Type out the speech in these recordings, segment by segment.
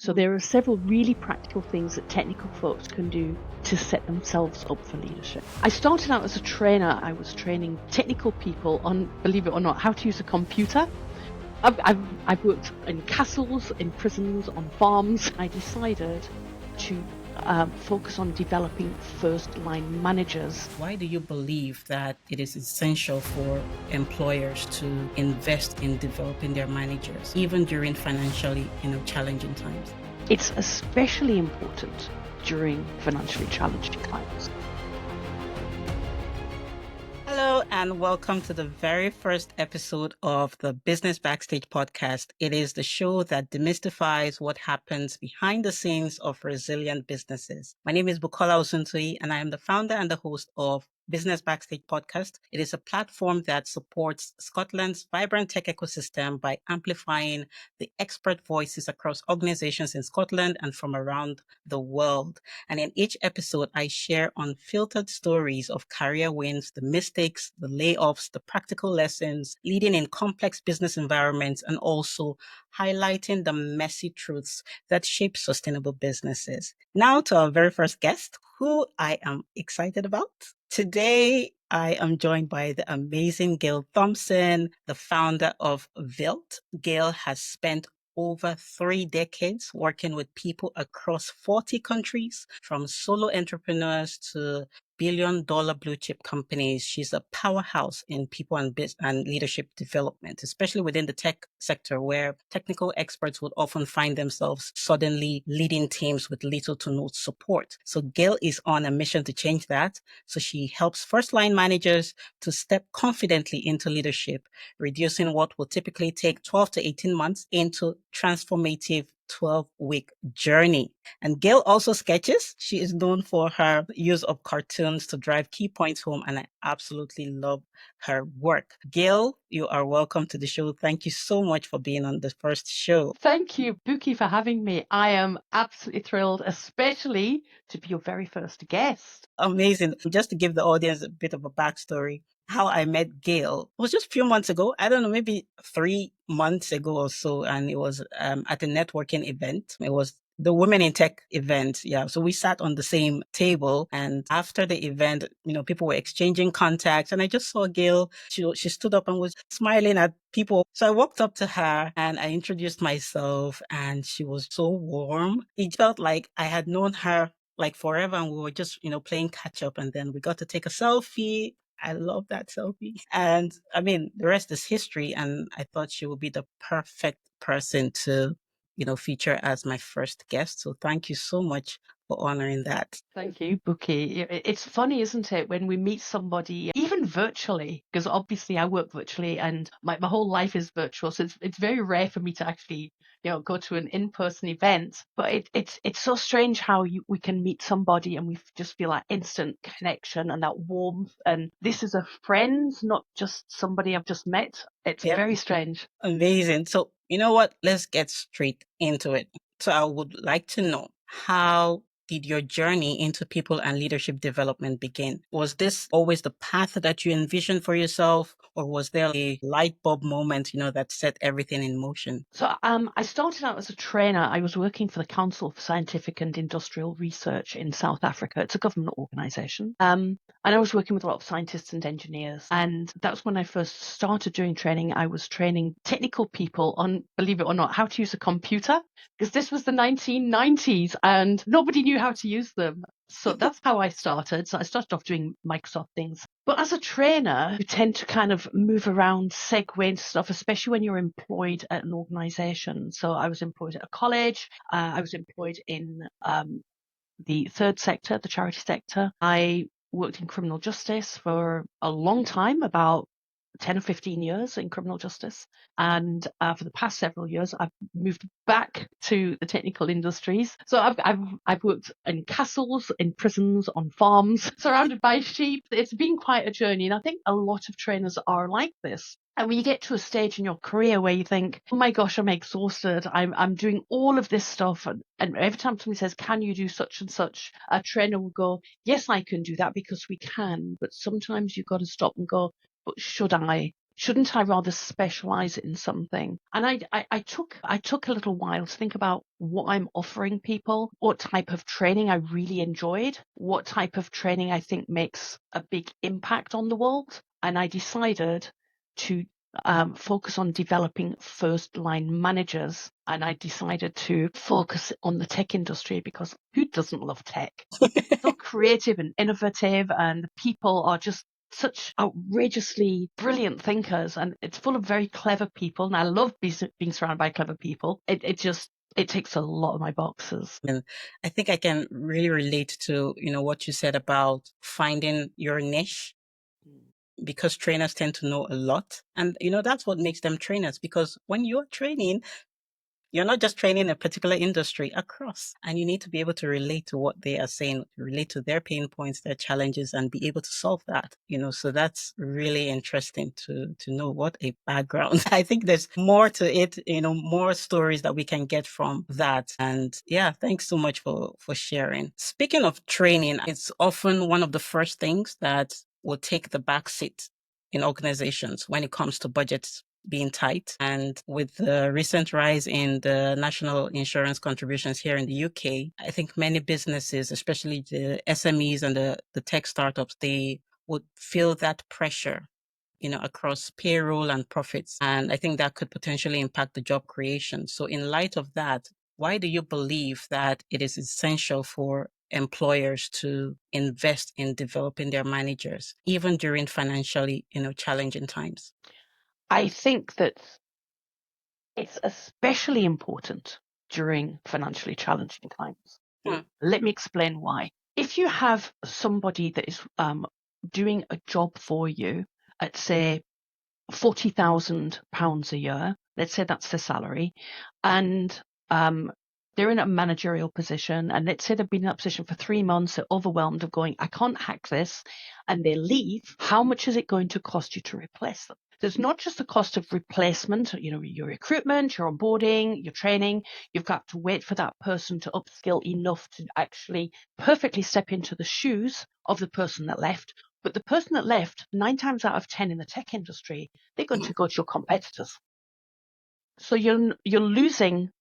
So there are several really practical things that technical folks can do to set themselves up for leadership. I started out as a trainer. I was training technical people on, believe it or not, how to use a computer. I've worked in castles, in prisons, on farms. I decided to focus on developing first-line managers. Why do you believe that it is essential for employers to invest in developing their managers, even during financially, challenging times? It's especially important during financially challenging times. Hello and welcome to the very first episode of the Business Backstage podcast. It is the show that demystifies what happens behind the scenes of resilient businesses. My name is Bukola Osuntuyi and I am the founder and the host of Business Backstage podcast. It is a platform that supports Scotland's vibrant tech ecosystem by amplifying the expert voices across organizations in Scotland and from around the world. And in each episode, I share unfiltered stories of career wins, the mistakes, the layoffs, the practical lessons, leading in complex business environments, and also highlighting the messy truths that shape sustainable businesses. Now to our very first guest, who I am excited about. Today, I am joined by the amazing Gayle Thompson, the founder of VILT. Gayle has spent over 3 decades working with people across 40 countries, from solo entrepreneurs to billion-dollar blue-chip companies. She's a powerhouse in people and leadership development, especially within the tech sector, where technical experts would often find themselves suddenly leading teams with little to no support. So Gayle is on a mission to change that. So she helps first-line managers to step confidently into leadership, reducing what will typically take 12 to 18 months into transformative 12-week journey. And Gayle also sketches. She is known for her use of cartoons to drive key points home, and I absolutely love her work. Gayle, you are welcome to the show. Thank you so much for being on the first show. Thank you, Buki, for having me. I am absolutely thrilled, especially to be your very first guest. Amazing. Just to give the audience a bit of a backstory, how I met Gayle was just a few months ago. I don't know, maybe 3 months ago or so. And it was at a networking event. It was the Women in Tech event. Yeah. So we sat on the same table. And after the event, people were exchanging contacts. And I just saw Gayle. She stood up and was smiling at people. So I walked up to her and I introduced myself. And she was so warm. It felt like I had known her like forever, and we were just, playing catch up, and then we got to take a selfie. I love that selfie. And I mean, the rest is history. And I thought she would be the perfect person to, feature as my first guest. So thank you so much for honoring that. Thank you, Buki. It's funny, isn't it, when we meet somebody, even virtually, because obviously I work virtually and my whole life is virtual. So it's very rare for me to actually, go to an in-person event. But it's so strange how we can meet somebody and we just feel that instant connection and that warmth. And this is a friend, not just somebody I've just met. It's very strange. Amazing. So, you know what? Let's get straight into it. So I would like to know, how did your journey into people and leadership development begin? Was this always the path that you envisioned for yourself, or was there a light bulb moment, that set everything in motion? So I started out as a trainer. I was working for the Council for Scientific and Industrial Research in South Africa. It's a government organisation. And I was working with a lot of scientists and engineers. And that's when I first started doing training. I was training technical people on, believe it or not, how to use a computer, because this was the 1990s and nobody knew how to use them. So that's how I started. So I started off doing Microsoft things. But as a trainer, you tend to kind of move around, segue into stuff, especially when you're employed at an organization. So I was employed at a college. I was employed in the third sector, the charity sector. I worked in criminal justice for a long time, about 10 or 15 years in criminal justice. And for the past several years, I've moved back to the technical industries. So I've worked in castles, in prisons, on farms, surrounded by sheep. It's been quite a journey. And I think a lot of trainers are like this. And when you get to a stage in your career where you think, oh my gosh, I'm exhausted, I'm doing all of this stuff. And every time somebody says, can you do such and such? A trainer will go, yes, I can do that, because we can. But sometimes you've got to stop and go, but should I? Shouldn't I rather specialize in something? And I took a little while to think about what I'm offering people, what type of training I really enjoyed, what type of training I think makes a big impact on the world. And I decided to focus on developing first line managers. And I decided to focus on the tech industry because who doesn't love tech? So creative and innovative, and the people are just such outrageously brilliant thinkers, and it's full of very clever people. And I love being surrounded by clever people. It ticks a lot of my boxes. And I think I can really relate to, what you said about finding your niche, because trainers tend to know a lot. And, that's what makes them trainers, because when you're training, you're not just training a particular industry across, and you need to be able to relate to what they are saying, relate to their pain points, their challenges, and be able to solve that, so that's really interesting to know. What a background. I think there's more to it, more stories that we can get from that. And yeah, thanks so much for sharing. Speaking of training, it's often one of the first things that will take the back seat in organizations when it comes to budgets being tight. And with the recent rise in the national insurance contributions here in the UK, I think many businesses, especially the SMEs and the tech startups, they would feel that pressure, across payroll and profits. And I think that could potentially impact the job creation. So in light of that, why do you believe that it is essential for employers to invest in developing their managers, even during financially, challenging times? I think that it's especially important during financially challenging times. Hmm. Let me explain why. If you have somebody that is doing a job for you at, say, £40,000 a year, let's say that's their salary, and they're in a managerial position, and let's say they've been in that position for 3 months, they're overwhelmed of going, I can't hack this, and they leave, how much is it going to cost you to replace them? There's not just the cost of replacement, your recruitment, your onboarding, your training. You've got to wait for that person to upskill enough to actually perfectly step into the shoes of the person that left. But the person that left, 9 times out of 10 in the tech industry, they're going to go to your competitors. So you're losing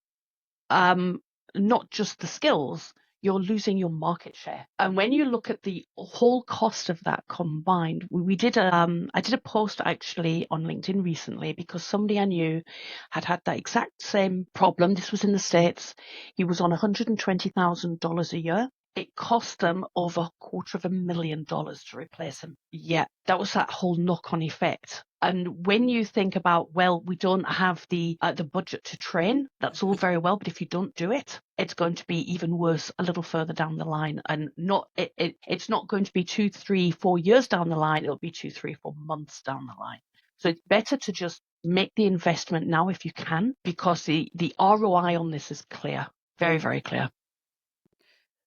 not just the skills, you're losing your market share. And when you look at the whole cost of that combined, I did a post actually on LinkedIn recently because somebody I knew had that exact same problem. This was in the States. He was on $120,000 a year. It cost them over $250,000 to replace him. Yeah, that was that whole knock-on effect. And when you think about, well, we don't have the budget to train, that's all very well, but if you don't do it, it's going to be even worse a little further down the line. And it's not going to be 2, 3, 4 years down the line. It'll be 2, 3, 4 months down the line. So it's better to just make the investment now if you can, because the ROI on this is clear, very, very clear.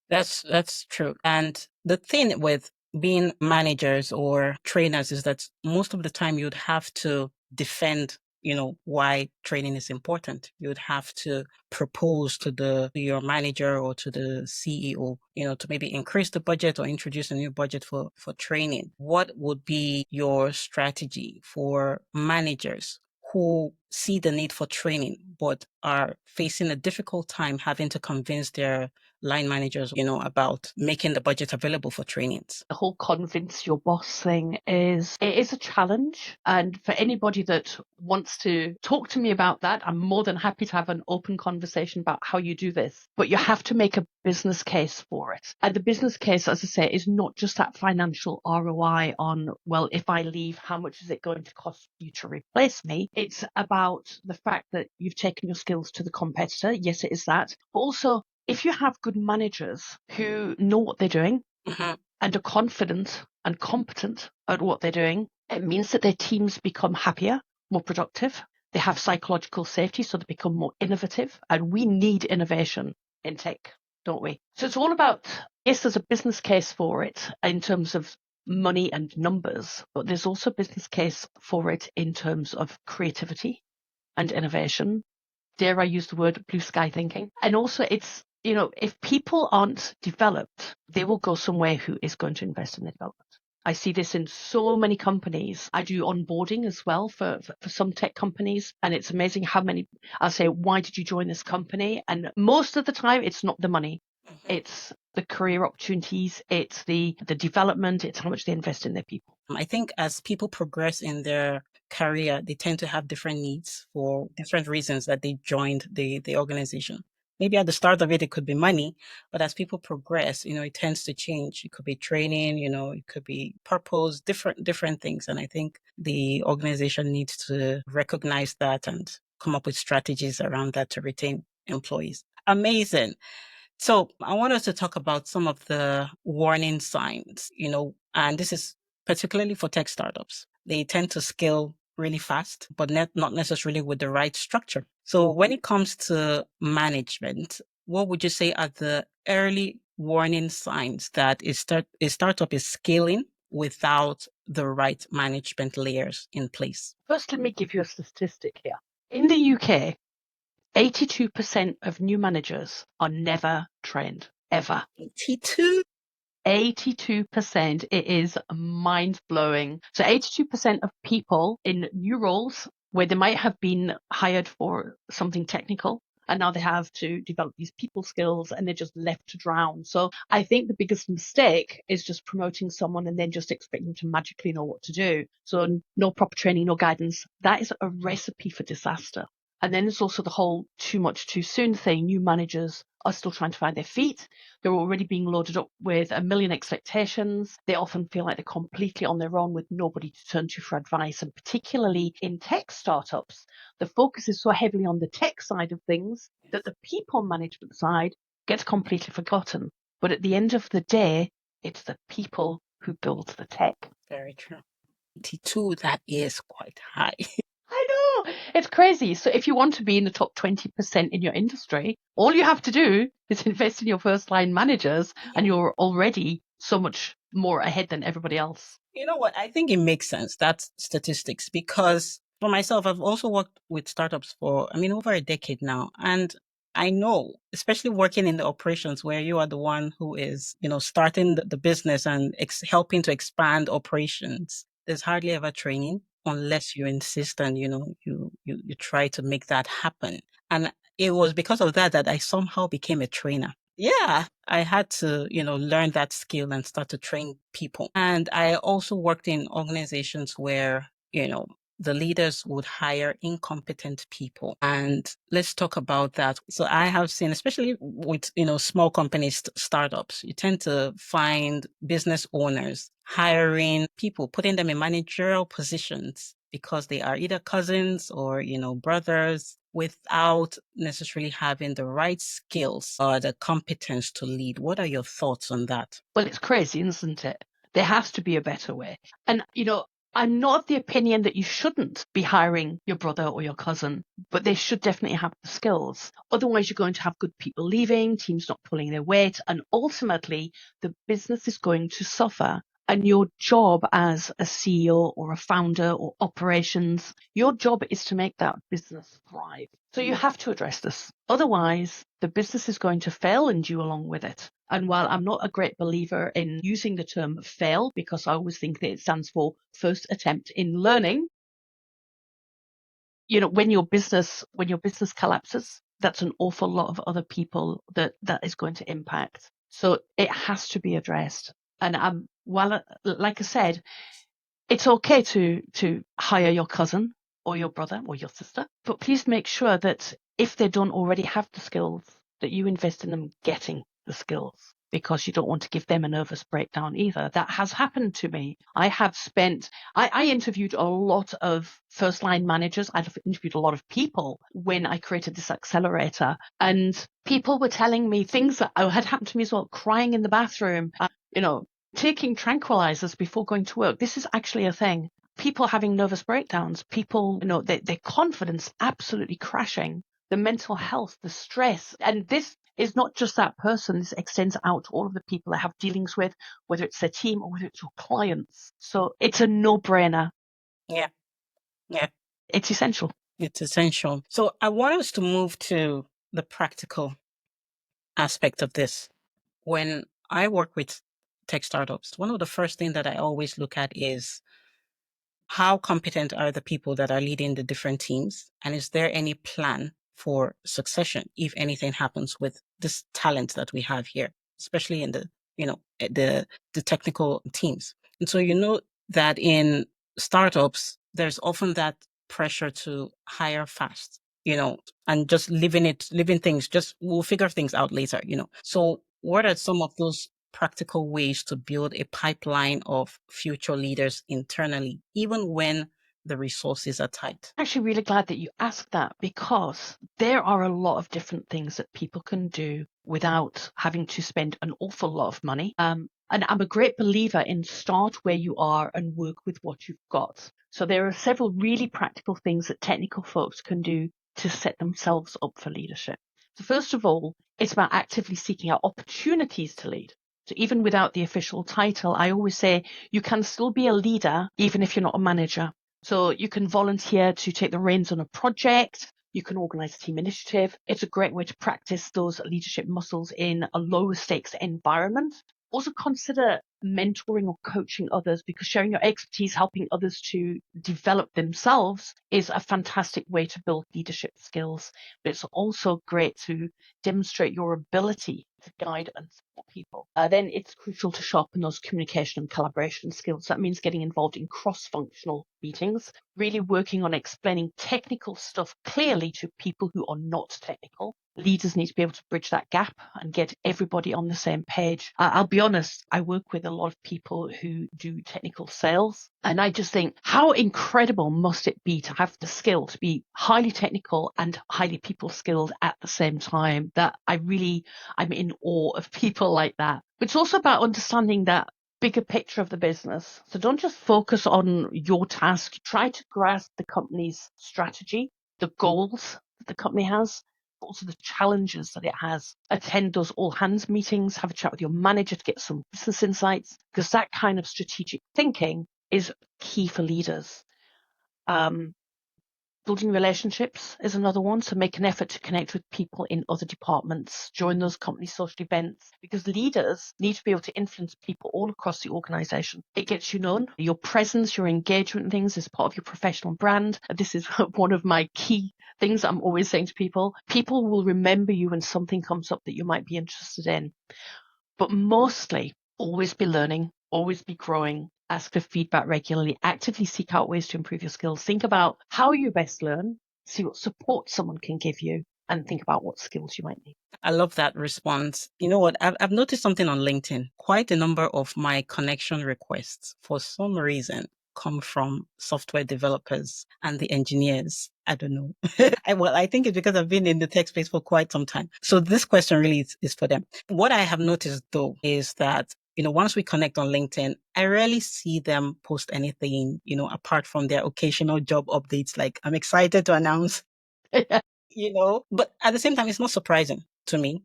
That's true. And the thing with being managers or trainers is that most of the time you'd have to defend, why training is important. You'd have to propose to your manager or to the CEO, to maybe increase the budget or introduce a new budget for training. What would be your strategy for managers who see the need for training but are facing a difficult time having to convince their line managers, about making the budget available for trainings? The whole convince your boss thing is a challenge. And for anybody that wants to talk to me about that, I'm more than happy to have an open conversation about how you do this. But you have to make a business case for it. And the business case, as I say, is not just that financial ROI on, well, if I leave, how much is it going to cost you to replace me? It's about the fact that you've taken your skills to the competitor. Yes, it is that. But also, if you have good managers who know what they're doing and are confident and competent at what they're doing, it means that their teams become happier, more productive. They have psychological safety, so they become more innovative. And we need innovation in tech, don't we? So it's all about, yes, there's a business case for it in terms of money and numbers, but there's also a business case for it in terms of creativity and innovation. Dare I use the word blue sky thinking? And also it's, if people aren't developed, they will go somewhere who is going to invest in their development. I see this in so many companies. I do onboarding as well for some tech companies. And it's amazing how many I'll say, why did you join this company? And most of the time, it's not the money. It's the career opportunities. It's the development. It's how much they invest in their people. I think as people progress in their career, they tend to have different needs for different reasons that they joined the organization. Maybe at the start of it, it could be money, but as people progress, it tends to change. It could be training, it could be purpose, different things. And I think the organization needs to recognize that and come up with strategies around that to retain employees. Amazing. So I want us to talk about some of the warning signs, and this is particularly for tech startups. They tend to scale really fast, but not necessarily with the right structure. So when it comes to management, what would you say are the early warning signs that a startup is scaling without the right management layers in place? First, let me give you a statistic here. In the UK, 82% of new managers are never trained, ever. 82? 82%. It is mind-blowing. So 82% of people in new roles where they might have been hired for something technical, and now they have to develop these people skills and they're just left to drown. So I think the biggest mistake is just promoting someone and then just expecting them to magically know what to do. So no proper training, no guidance. That is a recipe for disaster. And then there's also the whole too much too soon thing. New managers are still trying to find their feet. They're already being loaded up with a million expectations. They often feel like they're completely on their own with nobody to turn to for advice. And particularly in tech startups, the focus is so heavily on the tech side of things that the people management side gets completely forgotten. But at the end of the day, it's the people who build the tech. Very true. 82, that is quite high. I know, it's crazy. So if you want to be in the top 20% in your industry, all you have to do is invest in your first line managers and you're already so much more ahead than everybody else. You know what? I think it makes sense. That's statistics because for myself, I've also worked with startups for, over a decade now. And I know, especially working in the operations where you are the one who is, starting the business and helping to expand operations, there's hardly ever training unless you insist and, you try to make that happen. And it was because of that I somehow became a trainer. Yeah, I had to, learn that skill and start to train people. And I also worked in organizations where, the leaders would hire incompetent people. And let's talk about that. So I have seen, especially with, small companies, startups, you tend to find business owners hiring people, putting them in managerial positions because they are either cousins or, brothers without necessarily having the right skills or the competence to lead. What are your thoughts on that? Well, it's crazy, isn't it? There has to be a better way. And, I'm not of the opinion that you shouldn't be hiring your brother or your cousin, but they should definitely have the skills. Otherwise, you're going to have good people leaving, teams not pulling their weight, and ultimately the business is going to suffer. And your job as a CEO or a founder or operations, your job is to make that business thrive. So you have to address this. Otherwise, the business is going to fail and you along with it. And while I'm not a great believer in using the term fail, because I always think that it stands for first attempt in learning, when your business collapses, that's an awful lot of other people that is going to impact. So it has to be addressed. And like I said, it's okay to hire your cousin or your brother or your sister, but please make sure that if they don't already have the skills, that you invest in them getting the skills, because you don't want to give them a nervous breakdown either. That has happened to me. I interviewed a lot of first line managers. I've interviewed a lot of people when I created this accelerator, and people were telling me things that had happened to me as well, crying in the bathroom, taking tranquilizers before going to work. This is actually a thing. People having nervous breakdowns, people, their confidence absolutely crashing, the mental health, the stress. And this is not just that person. This extends out to all of the people I have dealings with, whether it's their team or whether it's your clients. So it's a no-brainer. Yeah. Yeah. It's essential. It's essential. So I want us to move to the practical aspect of this. When I work with tech startups, one of the first things that I always look at is how competent are the people that are leading the different teams? And is there any plan for succession if anything happens with this talent that we have here, especially in the technical teams? And so that in startups, there's often that pressure to hire fast, and just living things, just we'll figure things out later. So what are some of those practical ways to build a pipeline of future leaders internally, even when the resources are tight? I'm actually really glad that you asked that, because there are a lot of different things that people can do without having to spend an awful lot of money. And I'm a great believer in start where you are and work with what you've got. So there are several really practical things that technical folks can do to set themselves up for leadership. So first of all, it's about actively seeking out opportunities to lead. So even without the official title, I always say you can still be a leader even if you're not a manager. So you can volunteer to take the reins on a project. You can organize a team initiative. It's a great way to practice those leadership muscles in a lower stakes environment. Also consider mentoring or coaching others, because sharing your expertise, helping others to develop themselves is a fantastic way to build leadership skills. But it's also great to demonstrate your ability to guide and support people. Then it's crucial to sharpen those communication and collaboration skills. That means getting involved in cross-functional meetings, really working on explaining technical stuff clearly to people who are not technical. Leaders need to be able to bridge that gap and get everybody on the same page. I'll be honest, I work with a lot of people who do technical sales, and I just think, how incredible must it be to have the skill to be highly technical and highly people skilled at the same time, that I'm in awe of people like that. But it's also about understanding that bigger picture of the business. So don't just focus on your task. Try to grasp the company's strategy, the goals that the company has, also the challenges that it has. Attend those all hands meetings, have a chat with your manager to get some business insights, because that kind of strategic thinking is key for leaders. Building relationships is another one. So make an effort to connect with people in other departments, join those company social events, because leaders need to be able to influence people all across the organization. It gets you known. Your presence, your engagement in things is part of your professional brand. This is one of my key things I'm always saying to people. People will remember you when something comes up that you might be interested in. But mostly, always be learning, always be growing, ask for feedback regularly, actively seek out ways to improve your skills. Think about how you best learn, see what support someone can give you, and think about what skills you might need. I love that response. You know what? I've noticed something on LinkedIn. Quite a number of my connection requests, for some reason, come from software developers and the engineers. I don't know. I think it's because I've been in the tech space for quite some time. So this question really is for them. What I have noticed, though, is that once we connect on LinkedIn, I rarely see them post anything, apart from their occasional job updates. Like, I'm excited to announce, but at the same time, it's not surprising to me,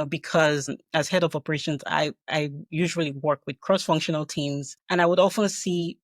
because as head of operations, I usually work with cross-functional teams, and I would often see,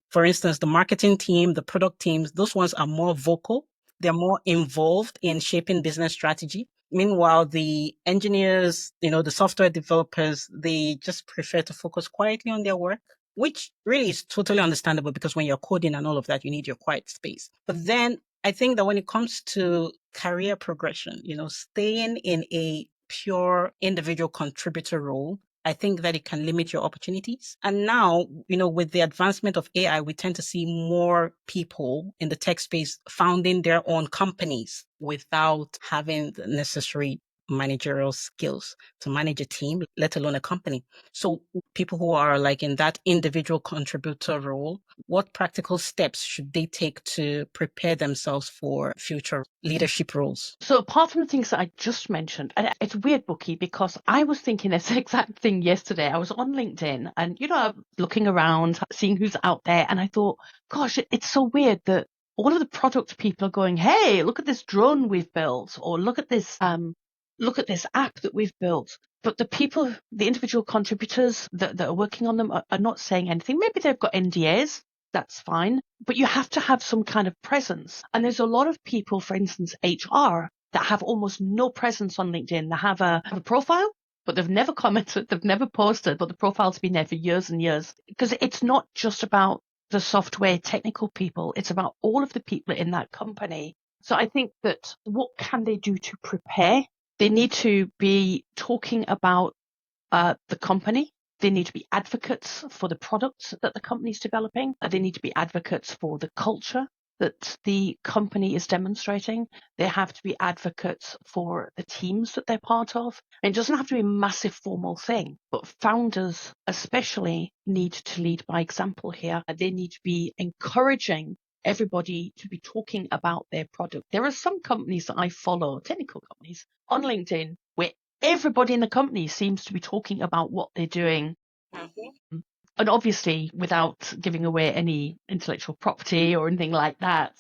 for instance, the marketing team, the product teams, those ones are more vocal. They're more involved in shaping business strategy. Meanwhile, the engineers, the software developers, they just prefer to focus quietly on their work, which really is totally understandable, because when you're coding and all of that, you need your quiet space. But then I think that when it comes to career progression, staying in a pure individual contributor role, I think that it can limit your opportunities. And now, with the advancement of AI, we tend to see more people in the tech space founding their own companies without having the necessary managerial skills to manage a team, let alone a company. So people who are like in that individual contributor role, what practical steps should they take to prepare themselves for future leadership roles? So apart from the things that I just mentioned, and it's weird, Bookie, because I was thinking this exact thing yesterday. I was on LinkedIn and, I'm looking around, seeing who's out there. And I thought, gosh, it's so weird that all of the product people are going, hey, look at this drone we've built, or look at this app that we've built. But the people, the individual contributors that are working on them are not saying anything. Maybe they've got NDAs. That's fine. But you have to have some kind of presence. And there's a lot of people, for instance, HR, that have almost no presence on LinkedIn. They have a profile, but they've never commented, they've never posted, but the profile's been there for years and years. Because it's not just about the software technical people, it's about all of the people in that company. So I think that what can they do to prepare? They need to be talking about the company. They need to be advocates for the products that the company is developing. They need to be advocates for the culture that the company is demonstrating. They have to be advocates for the teams that they're part of. And it doesn't have to be a massive formal thing, but founders especially need to lead by example here. They need to be encouraging everybody to be talking about their product. There are some companies that I follow, technical companies, on LinkedIn, where everybody in the company seems to be talking about what they're doing. Mhm. And obviously, without giving away any intellectual property or anything like that.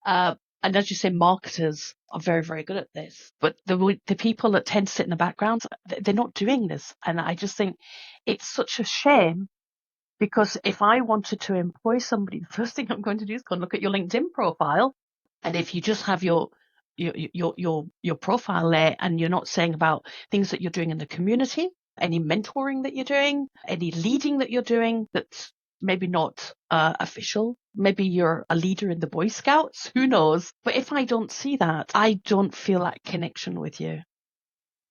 And as you say, marketers are very, very good at this. But the people that tend to sit in the background, they're not doing this. And I just think it's such a shame, because if I wanted to employ somebody, the first thing I'm going to do is go and look at your LinkedIn profile. And if you just have your profile there and you're not saying about things that you're doing in the community, any mentoring that you're doing, any leading that you're doing that's maybe not official, maybe you're a leader in the Boy Scouts, who knows? But if I don't see that, I don't feel that connection with you.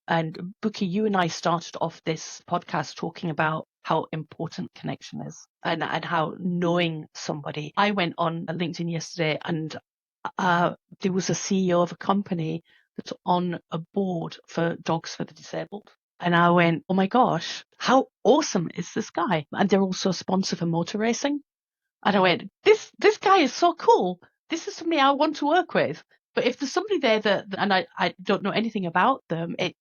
And Buki, you and I started off this podcast talking about how important connection is, and how knowing somebody. I went on LinkedIn yesterday, and there was a CEO of a company that's on a board for Dogs for the Disabled. And I went, oh my gosh, how awesome is this guy? And they're also a sponsor for motor racing. And I went, this guy is so cool. This is somebody I want to work with. But if there's somebody there and I don't know anything about them, it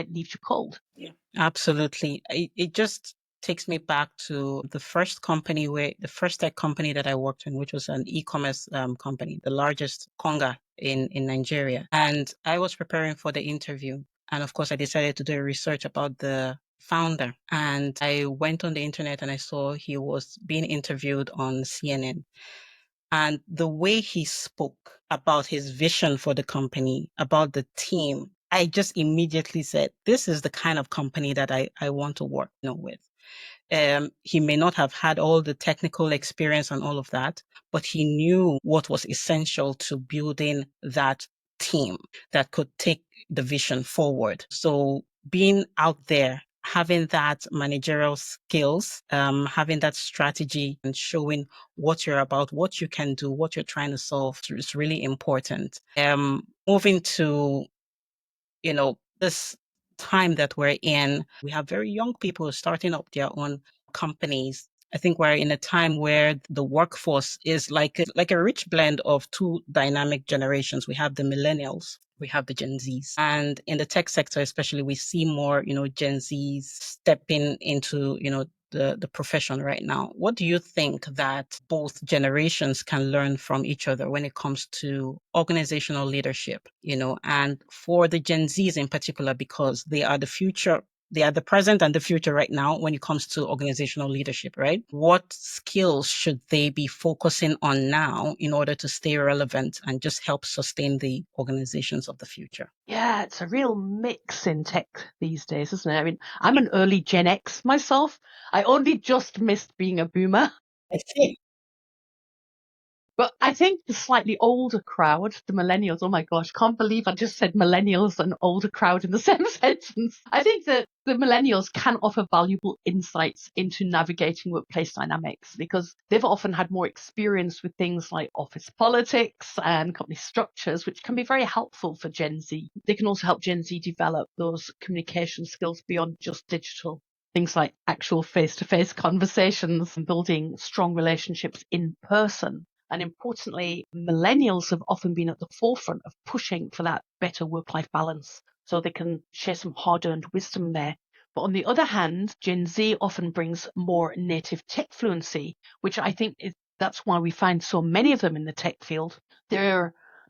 leaves you cold. Yeah, absolutely. It just takes me back to the first tech company that I worked in, which was an e-commerce company, the largest conga in Nigeria. And I was preparing for the interview. And of course, I decided to do research about the founder. And I went on the internet and I saw he was being interviewed on CNN. And the way he spoke about his vision for the company, about the team, I just immediately said, this is the kind of company that I want to work with. He may not have had all the technical experience and all of that, but he knew what was essential to building that team that could take the vision forward. So being out there, having that managerial skills, having that strategy and showing what you're about, what you can do, what you're trying to solve is really important. Moving to, this time that we're in, we have very young people starting up their own companies. I think we're in a time where the workforce is like a rich blend of two dynamic generations. We have the millennials, we have the Gen Zs. And in the tech sector, especially, we see more, Gen Zs stepping into, the profession right now. What do you think that both generations can learn from each other when it comes to organizational leadership, and for the Gen Zs in particular, because they are the future, they are the present and the future right now when it comes to organizational leadership, right? What skills should they be focusing on now in order to stay relevant and just help sustain the organizations of the future? Yeah, it's a real mix in tech these days, isn't it? I mean, I'm an early Gen X myself. I only just missed being a boomer. I see. But I think the slightly older crowd, the millennials, oh my gosh, can't believe I just said millennials and older crowd in the same sentence. I think that the millennials can offer valuable insights into navigating workplace dynamics, because they've often had more experience with things like office politics and company structures, which can be very helpful for Gen Z. They can also help Gen Z develop those communication skills beyond just digital. Things like actual face-to-face conversations and building strong relationships in person. And importantly, millennials have often been at the forefront of pushing for that better work-life balance, so they can share some hard-earned wisdom there. But on the other hand, Gen Z often brings more native tech fluency, which I think that's why we find so many of them in the tech field.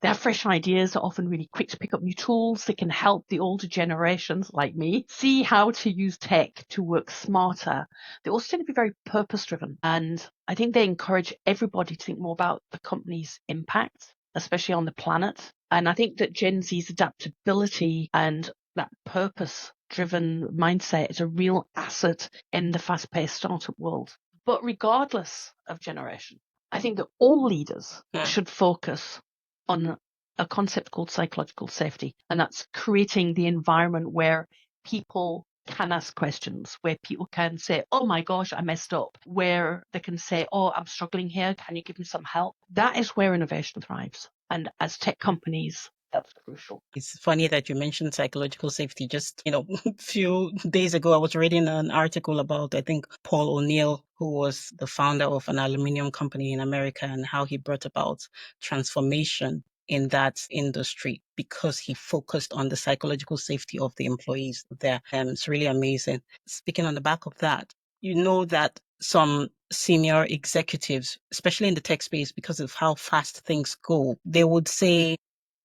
They have fresh ideas, are often really quick to pick up new tools. They can help the older generations, like me, see how to use tech to work smarter. They also tend to be very purpose-driven. And I think they encourage everybody to think more about the company's impact, especially on the planet. And I think that Gen Z's adaptability and that purpose driven mindset is a real asset in the fast-paced startup world. But regardless of generation, I think that all leaders should focus on a concept called psychological safety. And that's creating the environment where people can ask questions, where people can say, oh my gosh, I messed up, where they can say, oh, I'm struggling here. Can you give me some help? That is where innovation thrives. And as tech companies, that's crucial. It's funny that you mentioned psychological safety. Just, a few days ago, I was reading an article about, I think, Paul O'Neill, who was the founder of an aluminum company in America, and how he brought about transformation in that industry because he focused on the psychological safety of the employees there. And it's really amazing. Speaking on the back of that, you know that some senior executives, especially in the tech space, because of how fast things go, they would say,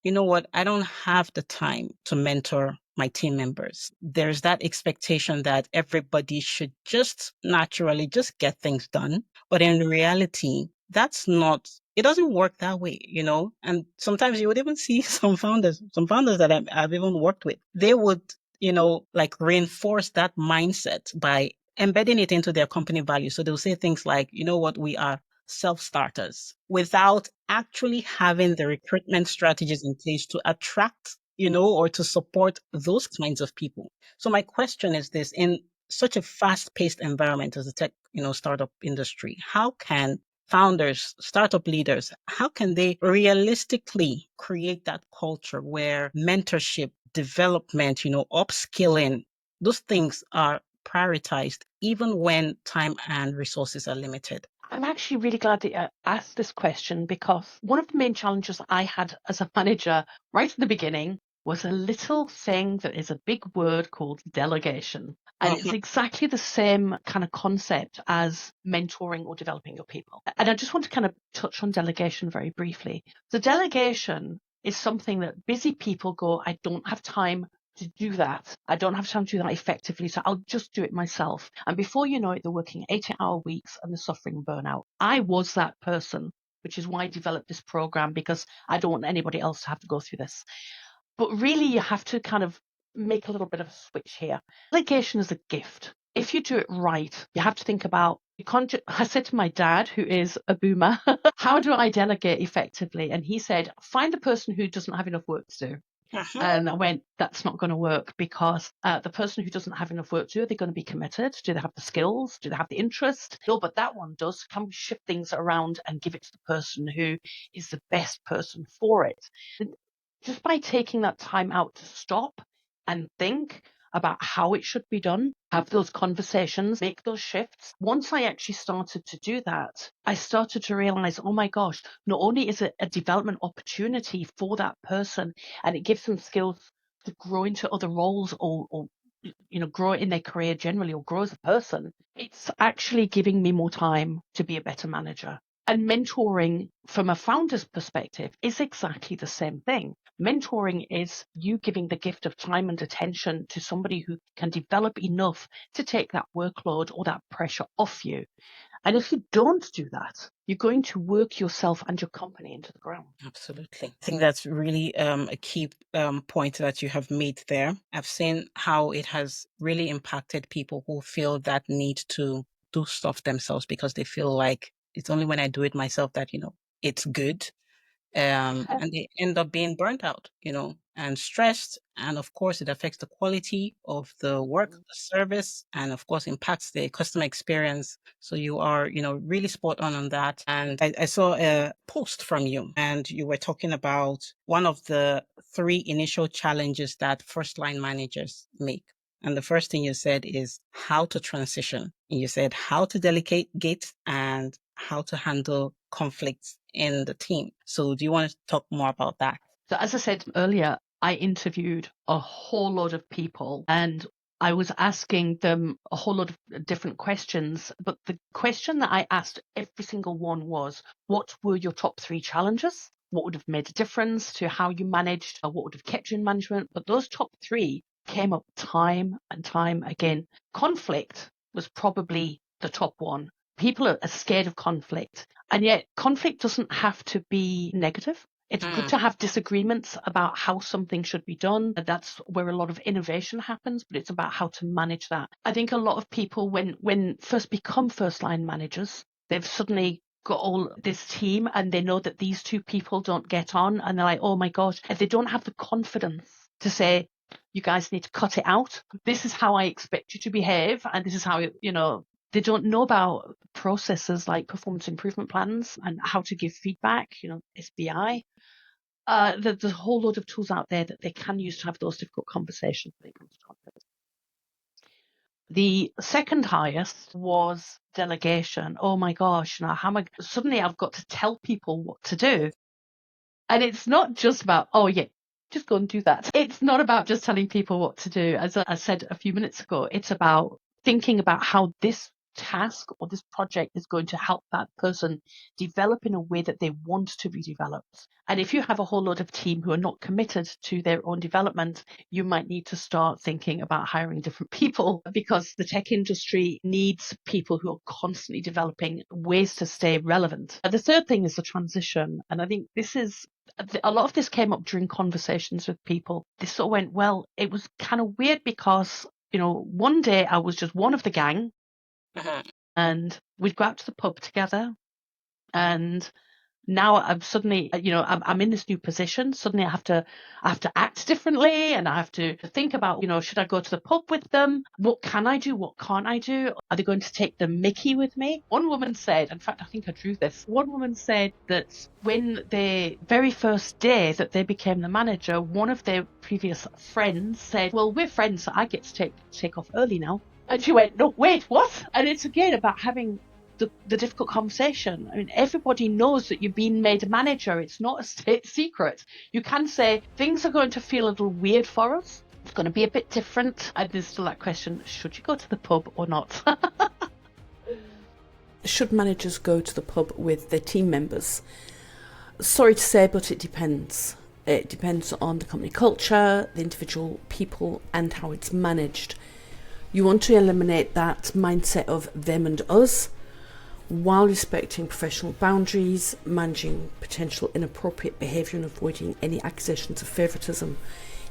you know what, I don't have the time to mentor my team members. There's that expectation that everybody should just naturally just get things done. But in reality, that's not, it doesn't work that way, And sometimes you would even see some founders that I've even worked with, they would, like reinforce that mindset by embedding it into their company value. So they'll say things like, you know what, we are self-starters, without actually having the recruitment strategies in place to attract, or to support those kinds of people. So my question is this: in such a fast-paced environment as the tech, startup industry, how can founders, startup leaders, how can they realistically create that culture where mentorship, development, upskilling, those things are prioritized even when time and resources are limited? I'm actually really glad that you asked this question, because one of the main challenges I had as a manager right at the beginning was a little thing that is a big word called delegation. And it's exactly the same kind of concept as mentoring or developing your people. And I just want to kind of touch on delegation very briefly. The delegation is something that busy people go, I don't have time to do that. I don't have time to do that effectively, so I'll just do it myself. And before you know it, they're working 80-hour weeks and they're suffering burnout. I was that person, which is why I developed this program, because I don't want anybody else to have to go through this. But really, you have to kind of make a little bit of a switch here. Delegation is a gift. If you do it right, you have to think about, I said to my dad, who is a boomer, how do I delegate effectively? And he said, find the person who doesn't have enough work to do. And I went, that's not going to work, because the person who doesn't have enough work to do, are they going to be committed? Do they have the skills? Do they have the interest? No, but that one does. Can we shift things around and give it to the person who is the best person for it? And just by taking that time out to stop and think about how it should be done, have those conversations, make those shifts. Once I actually started to do that, I started to realize, oh my gosh, not only is it a development opportunity for that person, and it gives them skills to grow into other roles, or grow in their career generally, or grow as a person, it's actually giving me more time to be a better manager. And mentoring from a founder's perspective is exactly the same thing. Mentoring is you giving the gift of time and attention to somebody who can develop enough to take that workload or that pressure off you. And if you don't do that, you're going to work yourself and your company into the ground. Absolutely. I think that's really a key point that you have made there. I've seen how it has really impacted people who feel that need to do stuff themselves because they feel like it's only when I do it myself that, it's good. And they end up being burnt out, and stressed. And of course, it affects the quality of the work, the service, and of course, impacts the customer experience. So you are, really spot on that. And I saw a post from you, and you were talking about one of the 3 initial challenges that first line managers make. And the first thing you said is how to transition. And you said how to delegate and how to handle conflicts in the team. So do you want to talk more about that? So as I said earlier, I interviewed a whole lot of people, and I was asking them a whole lot of different questions. But the question that I asked every single one was, what were your top 3 challenges? What would have made a difference to how you managed, or what would have kept you in management? But those top 3 came up time and time again. Conflict was probably the top one. People are scared of conflict, and yet conflict doesn't have to be negative. It's good to have disagreements about how something should be done. That's where a lot of innovation happens, but it's about how to manage that. I think a lot of people, when first become first line managers, they've suddenly got all this team and they know that these two people don't get on, and they're like, oh my gosh, and they don't have the confidence to say, you guys need to cut it out. This is how I expect you to behave, and this is how, they don't know about processes like performance improvement plans and how to give feedback, SBI. There's a whole load of tools out there that they can use to have those difficult conversations when it comes to conflict. The second highest was delegation. Oh my gosh, suddenly I've got to tell people what to do. And it's not just about, oh yeah, just go and do that. It's not about just telling people what to do. As I said a few minutes ago, it's about thinking about how this task or this project is going to help that person develop in a way that they want to be developed. And if you have a whole lot of team who are not committed to their own development, you might need to start thinking about hiring different people, because the tech industry needs people who are constantly developing ways to stay relevant. The third thing is the transition. And I think a lot of this came up during conversations with people. This sort of went, well, it was kind of weird because, one day I was just one of the gang. And we'd go out to the pub together, and now I'm suddenly, I'm in this new position. Suddenly I have to act differently, and I have to think about, should I go to the pub with them? What can I do? What can't I do? Are they going to take the mickey with me? One woman said, in fact, I think I drew this. One woman said that when the very first day that they became the manager, one of their previous friends said, well, we're friends, so I get to take off early now. And she went, no, wait, what? And it's again about having the difficult conversation. I mean, everybody knows that you've been made a manager. It's not a state secret. You can say, things are going to feel a little weird for us. It's going to be a bit different. And there's still that question, should you go to the pub or not? Should managers go to the pub with their team members? Sorry to say, but it depends. It depends on the company culture, the individual people, and how it's managed. You want to eliminate that mindset of them and us, while respecting professional boundaries, managing potential inappropriate behaviour and avoiding any accusations of favouritism.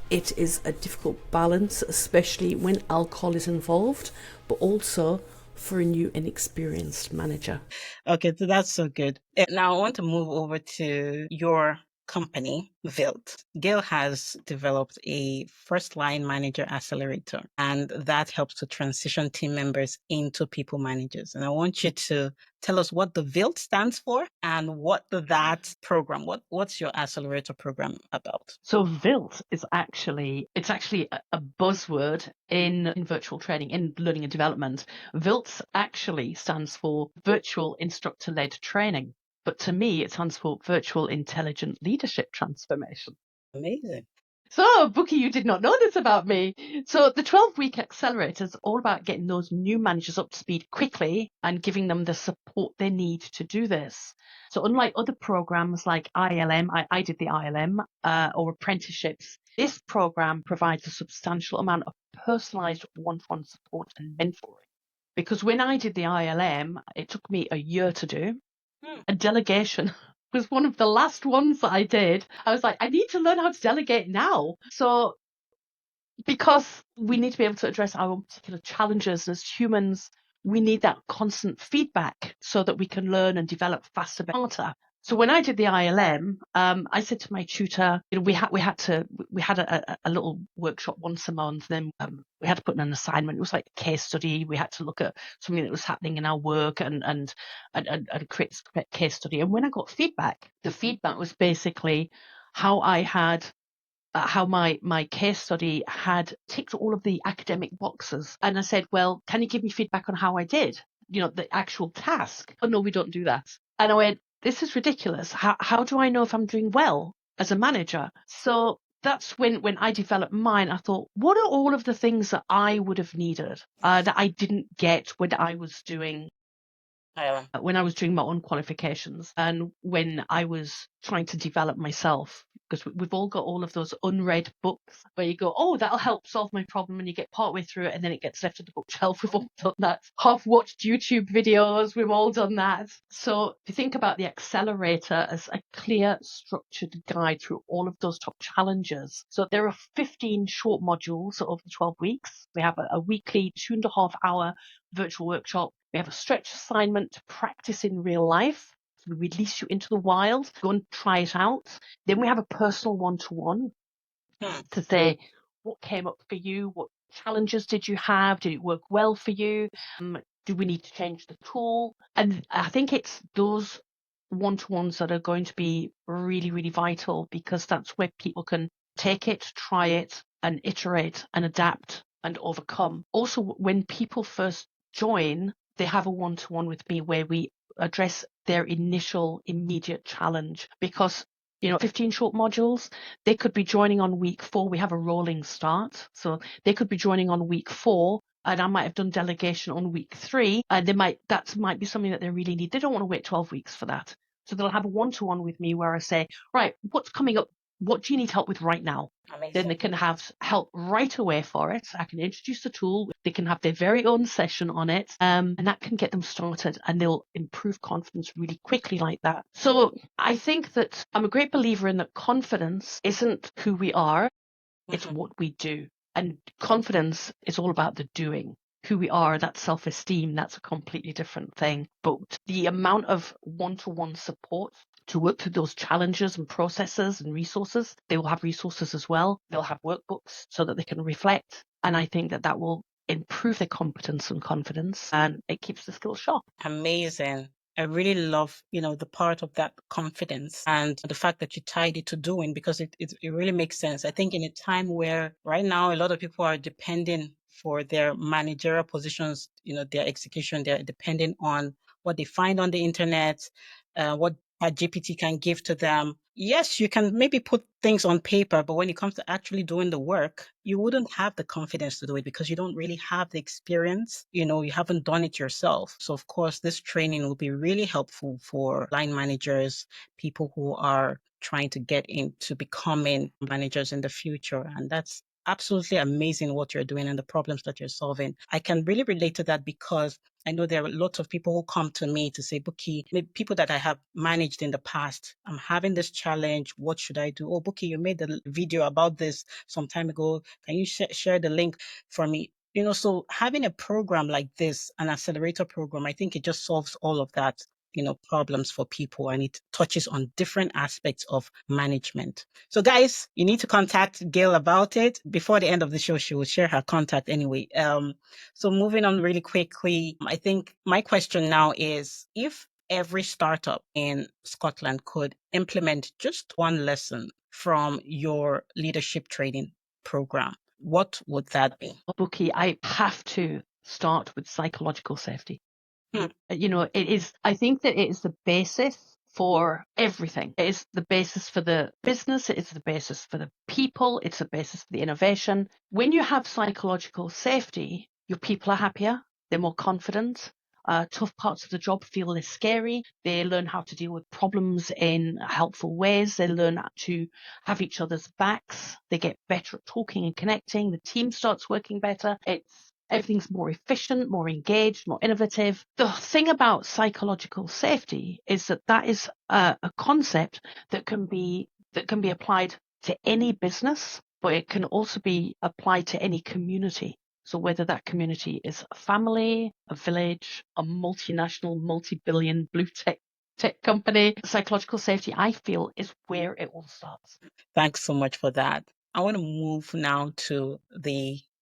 It is a difficult balance, especially when alcohol is involved, but also for a new inexperienced manager. Okay, so that's so good. Now I want to move over to your company, VILT. Gail has developed a first-line manager accelerator, and that helps to transition team members into people managers. And I want you to tell us what the VILT stands for and what's your accelerator program about? So VILT is actually a buzzword in virtual training, in learning and development. VILT actually stands for Virtual Instructor-Led Training. But to me, it stands for Virtual Intelligent Leadership Transformation. Amazing. So, Bookie, you did not know this about me. So the 12-week accelerator is all about getting those new managers up to speed quickly and giving them the support they need to do this. So unlike other programs like ILM, I did the ILM, or apprenticeships, this program provides a substantial amount of personalized one-to-one support and mentoring. Because when I did the ILM, it took me a year to do. And delegation was one of the last ones that I did. I was like, I need to learn how to delegate now. So because we need to be able to address our own particular challenges as humans, we need that constant feedback so that we can learn and develop faster, better. So when I did the ILM, I said to my tutor, we had a little workshop once a month. Then we had to put in an assignment. It was like a case study. We had to look at something that was happening in our work and create a case study. And when I got feedback, the feedback was basically how my case study had ticked all of the academic boxes. And I said, well, can you give me feedback on how I did? The actual task. Oh, no, we don't do that. And I went, this is ridiculous. How do I know if I'm doing well as a manager? So that's when I developed mine. I thought, what are all of the things that I would have needed that I didn't get when I was doing my own qualifications, and when I was trying to develop myself, because we've all got all of those unread books where you go, oh, that'll help solve my problem, and you get partway through it and then it gets left on the bookshelf. We've all done that. Half-watched YouTube videos, we've all done that. So if you think about the accelerator as a clear, structured guide through all of those top challenges. So there are 15 short modules over the 12 weeks. We have a weekly 2.5-hour virtual workshop. We have a stretch assignment to practice in real life. We release you into the wild, go and try it out. Then we have a personal one-to-one to say what came up for you, what challenges did you have, did it work well for you, do we need to change the tool? And I think it's those one-to-ones that are going to be really, really vital, because that's where people can take it, try it, and iterate and adapt and overcome. Also, when people first join, they have a one-to-one with me where we address their initial immediate challenge, because 15 short modules, they could be joining on week 4. We have a rolling start, so they could be joining on week 4, and I might have done delegation on week 3, and that might be something that they really need. They don't want to wait 12 weeks for that, so they'll have a one-to-one with me where I say, right, what's coming up? What do you need help with right now? Amazing. Then they can have help right away for it. I can introduce the tool. They can have their very own session on it. And that can get them started, and they'll improve confidence really quickly like that. So I think that I'm a great believer in that confidence isn't who we are. It's what we do. And confidence is all about the doing. Who we are, that self-esteem, that's a completely different thing. But the amount of one-to-one support to work through those challenges and processes and resources, they will have resources as well. They'll have workbooks so that they can reflect. And I think that will improve their competence and confidence, and it keeps the skills sharp. Amazing. I really love, the part of that confidence and the fact that you tied it to doing, because it really makes sense. I think in a time where right now a lot of people are depending for their managerial positions, their execution, they're depending on what they find on the internet, what GPT can give to them. Yes, you can maybe put things on paper, but when it comes to actually doing the work, you wouldn't have the confidence to do it because you don't really have the experience. You haven't done it yourself. So of course, this training will be really helpful for line managers, people who are trying to get into becoming managers in the future. And that's absolutely amazing what you're doing and the problems that you're solving. I can really relate to that because I know there are lots of people who come to me to say, Buki, people that I have managed in the past, I'm having this challenge. What should I do? Oh, Buki, you made a video about this some time ago. Can you share the link for me? So having a program like this, an accelerator program, I think it just solves all of that, problems for people, and it touches on different aspects of management. So guys, you need to contact Gail about it. Before the end of the show, she will share her contact anyway. So moving on really quickly, I think my question now is, if every startup in Scotland could implement just one lesson from your leadership training program, what would that be? Buki, I have to start with psychological safety. I think that it is the basis for everything. It is the basis for the business. It is the basis for the people. It's the basis for the innovation. When you have psychological safety, your people are happier. They're more confident. Tough parts of the job feel less scary. They learn how to deal with problems in helpful ways. They learn to have each other's backs. They get better at talking and connecting. The team starts working better. Everything's more efficient, more engaged, more innovative. The thing about psychological safety is that is a concept that can be applied to any business, but it can also be applied to any community. So whether that community is a family, a village, a multinational, multi-billion blue tech company, psychological safety, I feel, is where it all starts. Thanks so much for that. I want to move now to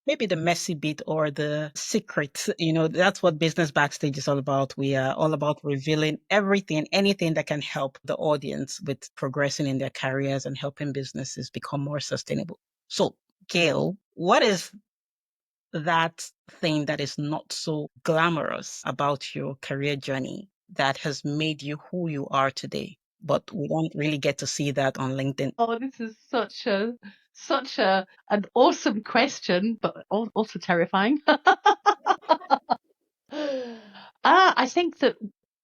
maybe the messy bit or the secret. That's what Business Backstage is all about. We are all about revealing anything that can help the audience with progressing in their careers and helping businesses become more sustainable. So, Gail, what is that thing that is not so glamorous about your career journey that has made you who you are today? But we don't really get to see that on LinkedIn. Oh, this is such an awesome question, but also terrifying. I think that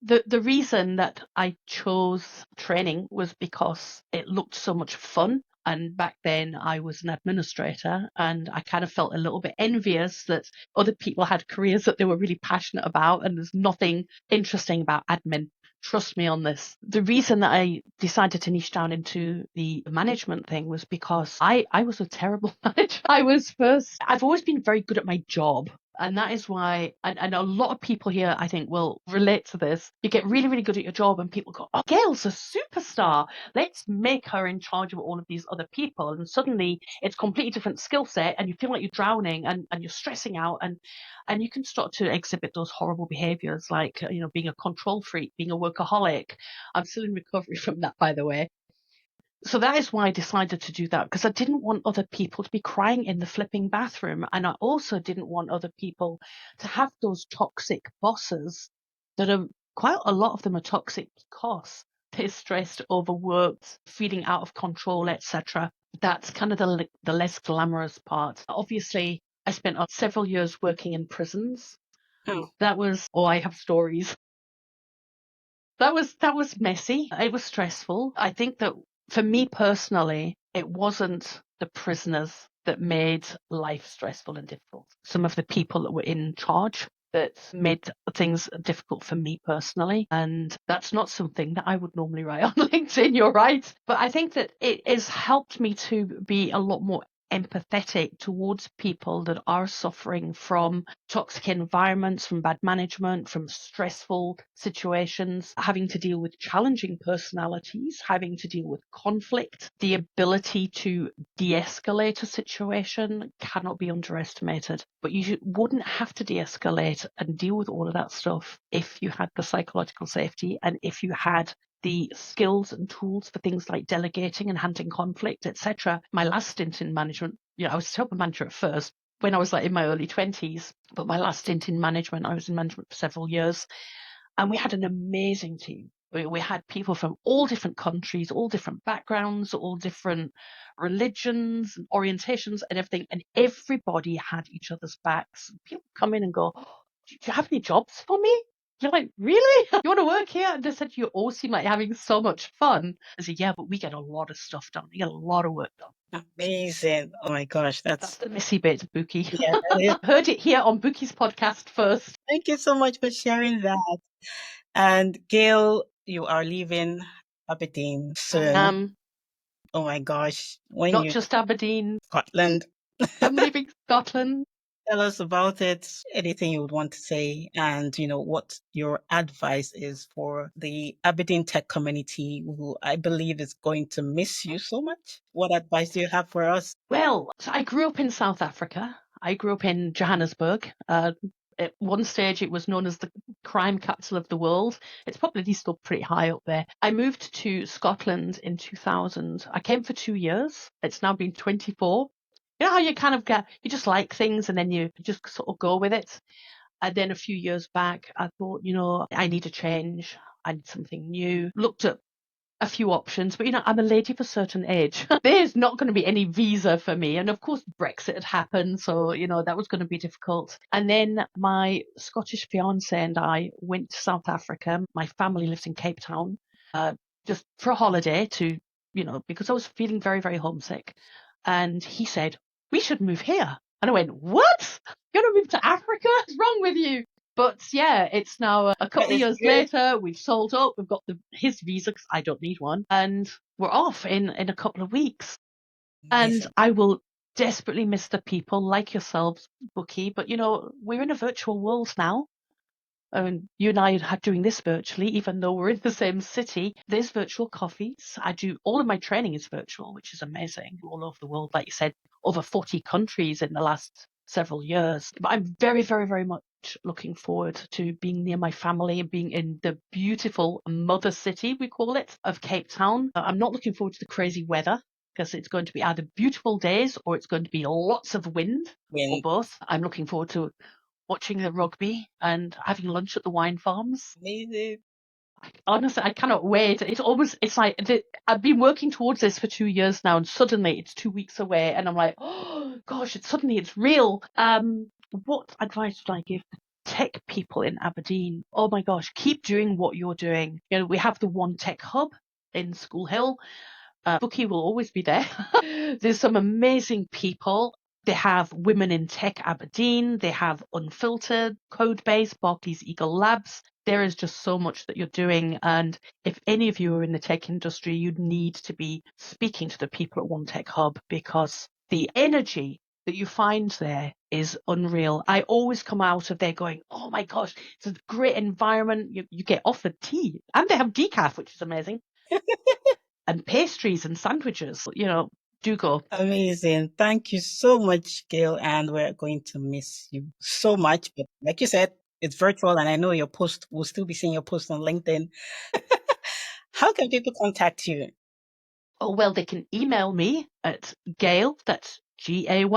the reason that I chose training was because it looked so much fun. And back then I was an administrator, and I kind of felt a little bit envious that other people had careers that they were really passionate about, and there's nothing interesting about admin. Trust me on this. The reason that I decided to niche down into the management thing was because I was a terrible manager. I've always been very good at my job. And that is why, and a lot of people here, I think, will relate to this. You get really, really good at your job, and people go, oh, Gail's a superstar. Let's make her in charge of all of these other people. And suddenly it's a completely different skill set, and you feel like you're drowning and you're stressing out. And you can start to exhibit those horrible behaviors like, being a control freak, being a workaholic. I'm still in recovery from that, by the way. So that is why I decided to do that, because I didn't want other people to be crying in the flipping bathroom. And I also didn't want other people to have those toxic bosses that are, quite a lot of them are toxic because they're stressed, overworked, feeling out of control, etc. That's kind of the less glamorous part. Obviously, I spent several years working in prisons. Oh. I have stories. That was messy. It was stressful. I think that for me personally, it wasn't the prisoners that made life stressful and difficult. Some of the people that were in charge that made things difficult for me personally. And that's not something that I would normally write on LinkedIn, you're right. But I think that it has helped me to be a lot more empathetic towards people that are suffering from toxic environments, from bad management, from stressful situations, having to deal with challenging personalities, having to deal with conflict. The ability to de-escalate a situation cannot be underestimated, but you wouldn't have to de-escalate and deal with all of that stuff if you had the psychological safety and if you had the skills and tools for things like delegating and handling conflict, etc. My last stint in management, I was a top manager at first when I was in my early 20s, but my last stint in management, I was in management for several years, and we had an amazing team. We had people from all different countries, all different backgrounds, all different religions and orientations and everything, and everybody had each other's backs. People come in and go, do you have any jobs for me? You're like, really? You want to work here? And they said, you all seem like having so much fun. I said, yeah, but we get a lot of stuff done. We get a lot of work done. Amazing. Oh my gosh, That's the messy bit, Buki. Yeah, that is. Heard it here on Buki's podcast first. Thank you so much for sharing that. And Gail, you are leaving Aberdeen soon. Oh my gosh. Not just Aberdeen. Scotland. I'm leaving Scotland. Tell us about it, anything you would want to say, and what your advice is for the Aberdeen tech community, who I believe is going to miss you so much. What advice do you have for us? Well, so I grew up in South Africa. I grew up in Johannesburg. At one stage, it was known as the crime capital of the world. It's probably still pretty high up there. I moved to Scotland in 2000. I came for 2 years. It's now been 24. You know how you kind of you just like things and then you just sort of go with it. And then a few years back, I thought, I need a change. I need something new. Looked at a few options, but I'm a lady of a certain age. There's not going to be any visa for me. And of course, Brexit had happened. So, that was going to be difficult. And then my Scottish fiance and I went to South Africa. My family lives in Cape Town, just for a holiday because I was feeling very, very homesick. And he said, we should move here. And I went, what? You're going to move to Africa? What's wrong with you? But yeah, it's now a couple of years later. We've sold up. We've got his visa because I don't need one. And we're off in a couple of weeks. And I will desperately miss the people like yourselves, Buki. But, we're in a virtual world now. I mean, you and I are doing this virtually, even though we're in the same city. There's virtual coffees. All of my training is virtual, which is amazing. All over the world, like you said, over 40 countries in the last several years. But I'm very, very, very much looking forward to being near my family and being in the beautiful mother city, we call it, of Cape Town. I'm not looking forward to the crazy weather because it's going to be either beautiful days or it's going to be lots of wind. Or both. I'm looking forward to watching the rugby and having lunch at the wine farms. Amazing. Honestly, I cannot wait. It's like I've been working towards this for 2 years now, and suddenly it's 2 weeks away, and I'm like, oh gosh, suddenly it's real. What advice would I give tech people in Aberdeen, oh my gosh, keep doing what you're doing. You know, we have the One Tech Hub in School Hill. Buki will always be there. There's some amazing people. They have Women in Tech Aberdeen. They have Unfiltered, Codebase, Barclays Eagle Labs. There is just so much that you're doing. And if any of you are in the tech industry, you need to be speaking to the people at One Tech Hub, because the energy that you find there is unreal. I always come out of there going, oh my gosh, it's a great environment. You get offered tea, and they have decaf, which is amazing. And pastries and sandwiches, you know, do go. Amazing. Thank you so much, Gail. And we're going to miss you so much. But like you said, it's virtual, and I know your post, we'll still be seeing your post on LinkedIn. How can people contact you? Oh, well, they can email me at Gayle, that's Gayle,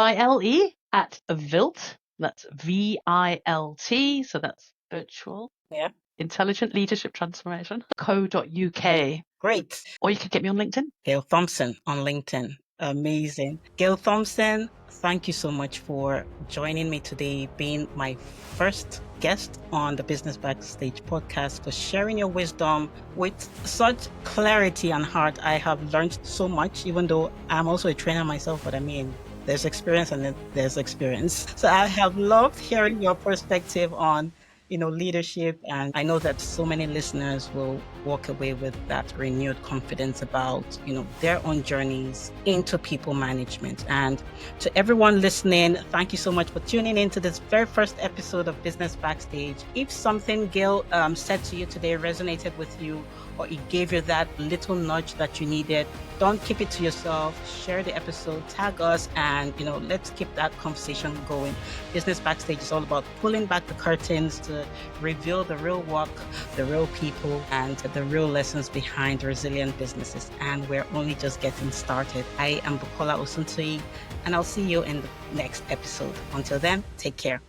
at VILT, that's VILT, so that's virtual. Yeah. Intelligent Leadership Transformation, co.uk. Great. Or you could get me on LinkedIn. Gayle Thompson on LinkedIn. Amazing. Gayle Thompson, thank you so much for joining me today, being my first guest on the Business Backstage podcast, for sharing your wisdom with such clarity and heart. I have learned so much, even though I'm also a trainer myself, but I mean, there's experience and then there's experience. So I have loved hearing your perspective on leadership. And I know that so many listeners will walk away with that renewed confidence about, their own journeys into people management. And to everyone listening, thank you so much for tuning in to this very first episode of Business Backstage. If something Gail said to you today resonated with you, or it gave you that little nudge that you needed, don't keep it to yourself. Share the episode, tag us, and let's keep that conversation going. Business Backstage is all about pulling back the curtains to reveal the real work, the real people, and the real lessons behind resilient businesses. And we're only just getting started. I am Bukola Osuntuyi, and I'll see you in the next episode. Until then, take care.